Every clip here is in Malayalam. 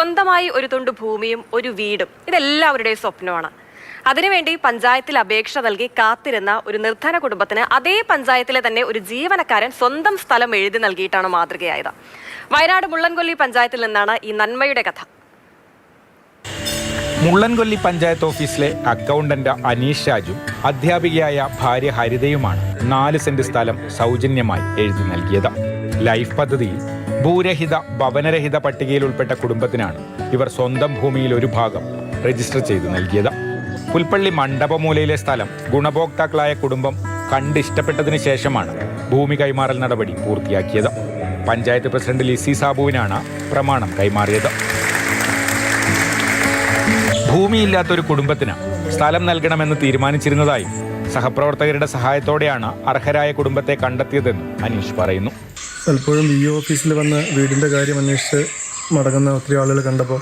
സ്വന്തമായി ഒരു തുണ്ട് ഭൂമിയും ഒരു വീടും ഇതെല്ലാവരുടെയും സ്വപ്നമാണ്. അതിനുവേണ്ടി പഞ്ചായത്തിൽ അപേക്ഷ നൽകി കാത്തിരുന്ന ഒരു നിർധന കുടുംബത്തിന് അതേ പഞ്ചായത്തിലെ തന്നെ ഒരു ജീവനക്കാരൻ സ്വന്തം സ്ഥലം എഴുതി നൽകിയിട്ടാണ് മാതൃകയായത്. വയനാട് മുള്ളൻകൊല്ലി പഞ്ചായത്തിൽ നിന്നാണ് ഈ നന്മയുടെ കഥ. മുള്ളൻകൊല്ലി പഞ്ചായത്ത് ഓഫീസിലെ അക്കൗണ്ടന്റ് അനീഷ് ഷാജും അധ്യാപികയായ ഭാര്യ ഹരിതയുമാണ് 4 സെന്റ് സ്ഥലം സൗജന്യമായി എഴുതി നൽകിയത്. ലൈഫ് പദ്ധതിയിൽ ഭൂരഹിത ഭവനരഹിത പട്ടികയിൽ ഉൾപ്പെട്ട കുടുംബത്തിനാണ് ഇവർ സ്വന്തം ഭൂമിയിൽ ഒരു ഭാഗം രജിസ്റ്റർ ചെയ്ത് നൽകിയത്. പുൽപ്പള്ളി മണ്ഡപമൂലയിലെ സ്ഥലം ഗുണഭോക്താക്കളായ കുടുംബം കണ്ടിഷ്ടപ്പെട്ടതിന് ശേഷമാണ് ഭൂമി കൈമാറൽ നടപടി പൂർത്തിയാക്കിയത്. പഞ്ചായത്ത് പ്രസിഡന്റ് ലിസി സാബുവിനാണ് പ്രമാണം കൈമാറിയത്. ഭൂമിയില്ലാത്തൊരു കുടുംബത്തിന് സ്ഥലം നൽകണമെന്ന് തീരുമാനിച്ചിരുന്നതായും സഹപ്രവർത്തകരുടെ സഹായത്തോടെയാണ് അർഹരായ കുടുംബത്തെ കണ്ടെത്തിയതെന്നും അനീഷ് പറയുന്നു. പലപ്പോഴും VO ഓഫീസിൽ വന്ന് വീടിൻ്റെ കാര്യം അന്വേഷിച്ച് മടങ്ങുന്ന ഒത്തിരി ആളുകൾ കണ്ടപ്പോൾ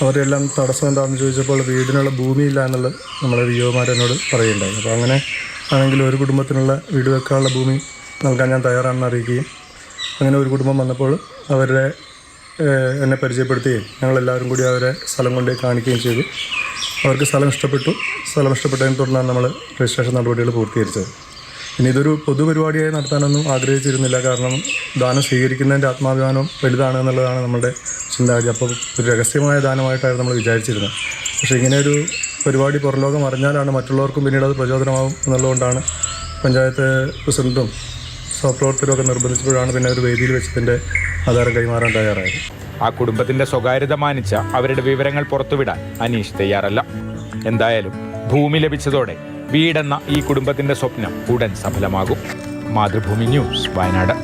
അവരെല്ലാം തടസ്സം എന്താണെന്ന് ചോദിച്ചപ്പോൾ വീടിനുള്ള ഭൂമിയില്ല എന്നുള്ളത് നമ്മളെ VOമാരെന്നോട് പറയുകയുണ്ടായി. അപ്പോൾ അങ്ങനെ ആണെങ്കിൽ ഒരു കുടുംബത്തിനുള്ള വീട് വെക്കാനുള്ള ഭൂമി നൽകാൻ ഞാൻ തയ്യാറാണെന്ന് അറിയിക്കുകയും അങ്ങനെ ഒരു കുടുംബം വന്നപ്പോൾ അവരുടെ എന്നെ പരിചയപ്പെടുത്തുകയും ഞങ്ങളെല്ലാവരും കൂടി അവരെ സ്ഥലം കൊണ്ടേ കാണിക്കുകയും ചെയ്തു. അവർക്ക് സ്ഥലം ഇഷ്ടപ്പെട്ടതിനെ തുടർന്നാണ് നമ്മൾ രജിസ്ട്രേഷൻ നടപടികൾ പൂർത്തീകരിച്ചത്. ഇനി ഇതൊരു പൊതുപരിപാടിയായി നടത്താനൊന്നും ആഗ്രഹിച്ചിരുന്നില്ല. കാരണം ദാനം സ്വീകരിക്കുന്നതിൻ്റെ ആത്മാഭിമാനം വലുതാണ് എന്നുള്ളതാണ് നമ്മുടെ ചിന്താഗതി. അപ്പോൾ ഒരു രഹസ്യമായ ദാനമായിട്ടായിരുന്നു നമ്മൾ വിചാരിച്ചിരുന്നത്. പക്ഷേ ഇങ്ങനെ ഒരു പരിപാടി പുറലോകം അറിഞ്ഞാലാണ് മറ്റുള്ളവർക്കും പിന്നീട് അത് പ്രചോദനമാകും എന്നുള്ളതുകൊണ്ടാണ് പഞ്ചായത്ത് പ്രസിഡൻറ്റും സഹപ്രവർത്തകരൊക്കെ നിർബന്ധിച്ചപ്പോഴാണ് പിന്നെ ഒരു വേദിയിൽ വെച്ചതിൻ്റെ ആധാരം കൈമാറാൻ തയ്യാറായത്. ആ കുടുംബത്തിന്റെ സ്വകാര്യത മാനിച്ച അവരുടെ വിവരങ്ങൾ പുറത്തുവിടാൻ അനീഷ് തയ്യാറല്ല. എന്തായാലും ഭൂമി ലഭിച്ചതോടെ വീടെന്ന ഈ കുടുംബത്തിന്റെ സ്വപ്നം ഉടൻ സഫലമാകും. മാതൃഭൂമി ന്യൂസ്, വയനാട്.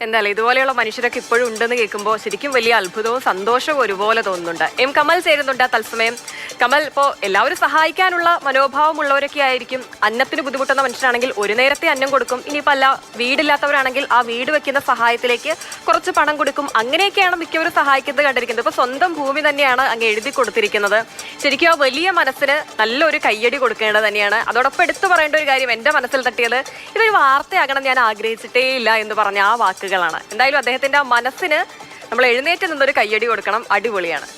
എന്തായാലും ഇതുപോലെയുള്ള മനുഷ്യരൊക്കെ ഇപ്പോഴും ഉണ്ടെന്ന് കേൾക്കുമ്പോൾ ശരിക്കും വലിയ അത്ഭുതവും സന്തോഷവും ഒരുപോലെ തോന്നുന്നുണ്ട്. M കമൽ ചേരുന്നുണ്ട് തത്സമയം. കമൽ, ഇപ്പോൾ എല്ലാവരും സഹായിക്കാനുള്ള മനോഭാവമുള്ളവരൊക്കെ ആയിരിക്കും. അന്നത്തിന് ബുദ്ധിമുട്ടുന്ന മനുഷ്യരാണെങ്കിൽ ഒരു നേരത്തെ അന്നം കൊടുക്കും. ഇനിയിപ്പോൾ അല്ല, വീടില്ലാത്തവരാണെങ്കിൽ ആ വീട് വെക്കുന്ന സഹായത്തിലേക്ക് കുറച്ച് പണം കൊടുക്കും. അങ്ങനെയൊക്കെയാണ് മിക്കവരും സഹായിക്കുന്നത് കണ്ടിരിക്കുന്നത്. ഇപ്പോൾ സ്വന്തം ഭൂമി തന്നെയാണ് അങ്ങ് എഴുതി കൊടുത്തിരിക്കുന്നത്. ശരിക്കും ആ വലിയ മനസ്സിന് നല്ലൊരു കയ്യടി കൊടുക്കേണ്ടത് തന്നെയാണ്. അതോടൊപ്പം എടുത്തു പറയേണ്ട ഒരു കാര്യം എൻ്റെ മനസ്സിൽ തട്ടിയത്, ഇതൊരു വാർത്തയാകണം ഞാൻ ആഗ്രഹിച്ചിട്ടേ ഇല്ല എന്ന് പറഞ്ഞ ആ വാക്കുകളാണ്. എന്തായാലും അദ്ദേഹത്തിന്റെ ആ മനസ്സിന് നമ്മൾ എഴുന്നേറ്റ് നിന്നൊരു കയ്യടി കൊടുക്കണം. അടിപൊളിയാണ്.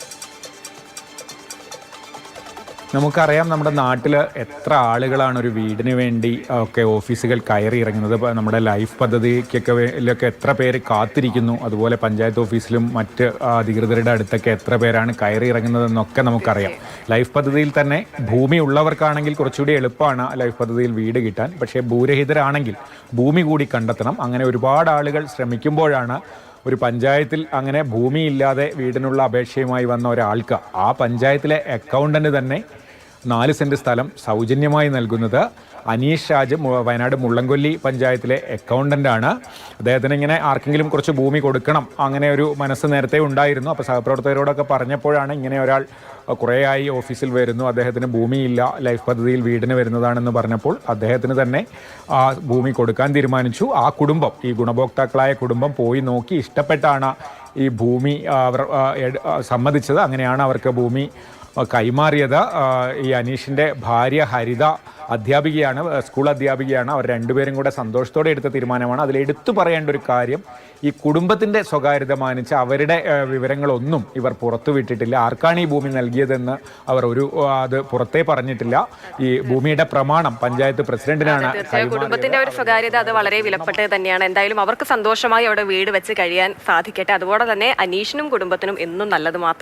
നമുക്കറിയാം, നമ്മുടെ നാട്ടിൽ എത്ര ആളുകളാണ് ഒരു വീടിന് വേണ്ടി ഒക്കെ ഓഫീസുകൾ കയറി ഇറങ്ങുന്നത്. നമ്മുടെ ലൈഫ് പദ്ധതിക്കൊക്കെ എത്ര പേര് കാത്തിരിക്കുന്നു. അതുപോലെ പഞ്ചായത്ത് ഓഫീസിലും മറ്റ് അധികൃതരുടെ അടുത്തൊക്കെ എത്ര പേരാണ് കയറി ഇറങ്ങുന്നതെന്നൊക്കെ നമുക്കറിയാം. ലൈഫ് പദ്ധതിയിൽ തന്നെ ഭൂമി ഉള്ളവർക്കാണെങ്കിൽ കുറച്ചുകൂടി എളുപ്പമാണ് ലൈഫ് പദ്ധതിയിൽ വീട് കിട്ടാൻ. പക്ഷേ ഭൂരഹിതരാണെങ്കിൽ ഭൂമി കൂടി കണ്ടെത്തണം. അങ്ങനെ ഒരുപാട് ആളുകൾ ശ്രമിക്കുമ്പോഴാണ് ഒരു പഞ്ചായത്തിൽ അങ്ങനെ ഭൂമിയില്ലാതെ വീടിനുള്ള അപേക്ഷയുമായി വന്ന ഒരാൾക്ക് ആ പഞ്ചായത്തിലെ അക്കൗണ്ടന്റ് തന്നെ 4 സെന്റ് സ്ഥലം സൗജന്യമായി നൽകുന്നത്. അനീഷ് ഷാജ് വയനാട് മുള്ളൻകൊല്ലി പഞ്ചായത്തിലെ അക്കൗണ്ടൻ്റാണ്. അദ്ദേഹത്തിന് ഇങ്ങനെ ആർക്കെങ്കിലും കുറച്ച് ഭൂമി കൊടുക്കണം അങ്ങനെ ഒരു മനസ്സ് നേരത്തെ ഉണ്ടായിരുന്നു. അപ്പോൾ സഹപ്രവർത്തകരോടൊക്കെ പറഞ്ഞപ്പോഴാണ് ഇങ്ങനെ ഒരാൾ കുറേയായി ഓഫീസിൽ വരുന്നു, അദ്ദേഹത്തിന് ഭൂമിയില്ല, ലൈഫ് പദ്ധതിയിൽ വീടിന് വരുന്നതാണെന്ന് പറഞ്ഞപ്പോൾ അദ്ദേഹത്തിന് തന്നെ ആ ഭൂമി കൊടുക്കാൻ തീരുമാനിച്ചു. ആ കുടുംബം, ഈ ഗുണഭോക്താക്കളായ കുടുംബം പോയി നോക്കി ഇഷ്ടപ്പെട്ടാണ് ഈ ഭൂമി അവർ സമ്മതിച്ചത്. അങ്ങനെയാണ് അവർക്ക് ഭൂമി കൈമാറിയത്. ഈ അനീഷിൻ്റെ ഭാര്യ ഹരിത അധ്യാപികയാണ്, സ്കൂൾ അധ്യാപികയാണ്. അവർ രണ്ടുപേരും കൂടെ സന്തോഷത്തോടെ എടുത്ത തീരുമാനമാണ്. അതിലെടുത്തു പറയേണ്ട ഒരു കാര്യം, ഈ കുടുംബത്തിൻ്റെ സ്വകാര്യത മാനിച്ച് അവരുടെ വിവരങ്ങളൊന്നും ഇവർ പുറത്തുവിട്ടിട്ടില്ല. ആർക്കാണ് ഈ ഭൂമി നൽകിയതെന്ന് അവർ അത് പുറത്തേ പറഞ്ഞിട്ടില്ല. ഈ ഭൂമിയുടെ പ്രമാണം പഞ്ചായത്ത് പ്രസിഡന്റിനാണ്. കുടുംബത്തിന്റെ ഒരു സ്വകാര്യത അത് വളരെ വിലപ്പെട്ടത് തന്നെയാണ്. എന്തായാലും അവർക്ക് സന്തോഷമായി അവിടെ വീട് വെച്ച് കഴിയാൻ സാധിക്കട്ടെ. അതുപോലെ തന്നെ അനീഷിനും കുടുംബത്തിനും എന്നും നല്ലത് മാത്രം.